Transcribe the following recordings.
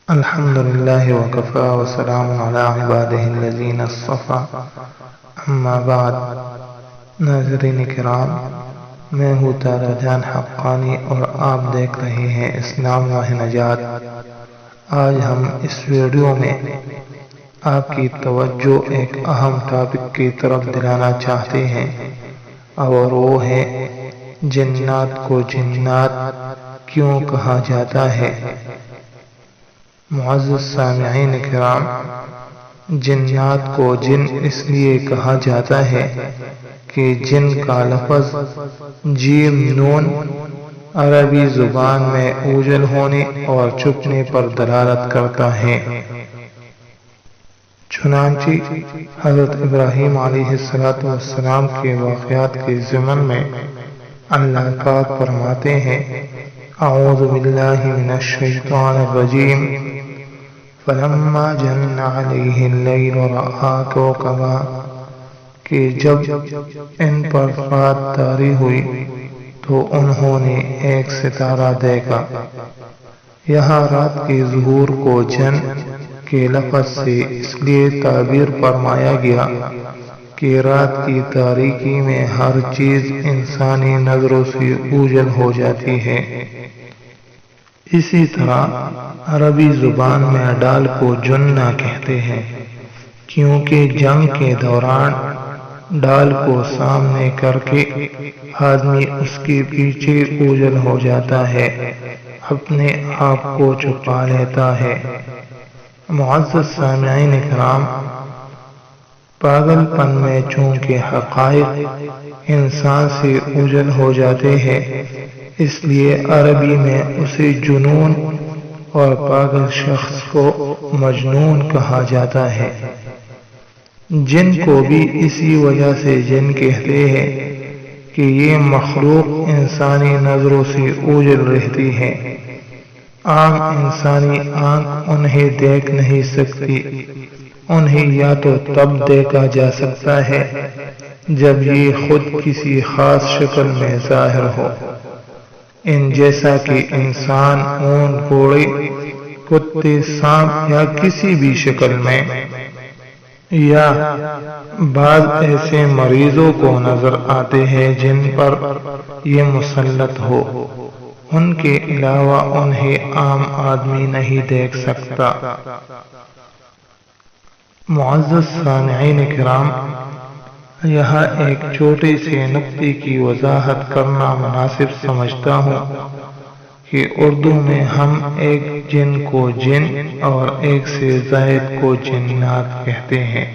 الحمد للہ وکفى وسلام علی عبادہ الذین اصطفى اما بعد۔ ناظرین کرام، میں ہوں تارا جان حقانی اور آپ دیکھ رہے ہیں اسلام راہ نجات۔ آج ہم اس ویڈیو میں آپ کی توجہ ایک اہم ٹاپک کی طرف دلانا چاہتے ہیں، اور وہ ہے جنات کو جنات کیوں کہا جاتا ہے۔ معزز سامعین کرام، جنات کو جن اس لیے کہا جاتا ہے کہ جن کا لفظ جیم نون عربی زبان میں اوجل ہونے اور چھپنے پر دلالت کرتا ہے۔ چنانچہ حضرت ابراہیم علیہ السلام کے واقعات کے ضمن میں اللہ پاک فرماتے ہیں: اعوذ باللہ من الشیطان الرجیم، فلما جن علیہ اللیل رأى کوکبا، کہ جب ان پر رات طاری ہوئی تو انہوں نے ایک ستارہ دیکھا۔ یہاں رات کے ظہور کو جن کے لفظ سے اس لیے تعبیر فرمایا گیا کہ رات کی تاریکی میں ہر چیز انسانی نظروں سے اوجل ہو جاتی ہے۔ اسی طرح عربی زبان میں ڈال کو جنہ کہتے ہیں، کیونکہ جنگ کے دوران ڈال کو سامنے کر کے آدمی اس کے پیچھے اوجل ہو جاتا ہے، اپنے آپ کو چھپا لیتا ہے۔ معزز سامعین کرام، پاگل پن میں چونکہ حقائق انسان سے اوجل ہو جاتے ہیں، اس لیے عربی میں اسے جنون اور پاگل شخص کو مجنون کہا جاتا ہے۔ جن کو بھی اسی وجہ سے جن کہتے ہیں کہ یہ مخلوق انسانی نظروں سے اوجل رہتی ہے۔ عام انسانی آنکھ انہیں دیکھ نہیں سکتی، انہیں یا تو تب دیکھا جا سکتا ہے جب یہ خود کسی خاص شکل میں ظاہر ہو، ان جیسا کہ انسان، اونٹ، گھوڑے، کتے، سانپ یا کسی بھی شکل میں، یا بعض ایسے مریضوں کو نظر آتے ہیں جن پر یہ مسلط ہو، ان کے علاوہ انہیں عام آدمی نہیں دیکھ سکتا۔ معزز سامعین کرام، یہاں ایک چھوٹے سے نکتے کی وضاحت کرنا مناسب سمجھتا ہوں کہ اردو میں ہم ایک جن کو جن اور ایک سے زائد کو جنات کہتے ہیں۔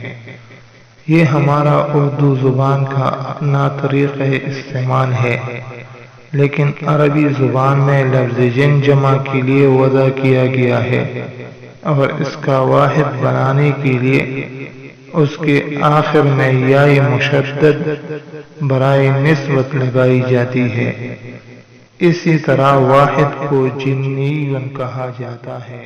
یہ ہمارا اردو زبان کا اپنا طریقہ استعمال ہے، لیکن عربی زبان میں لفظ جن جمع کے لیے وضع کیا گیا ہے، اور اس کا واحد بنانے کے لیے اس کے آخر میں یاء مشدد برائے نسبت لگائی جاتی ہے۔ اسی طرح واحد کو جنی کہا جاتا ہے۔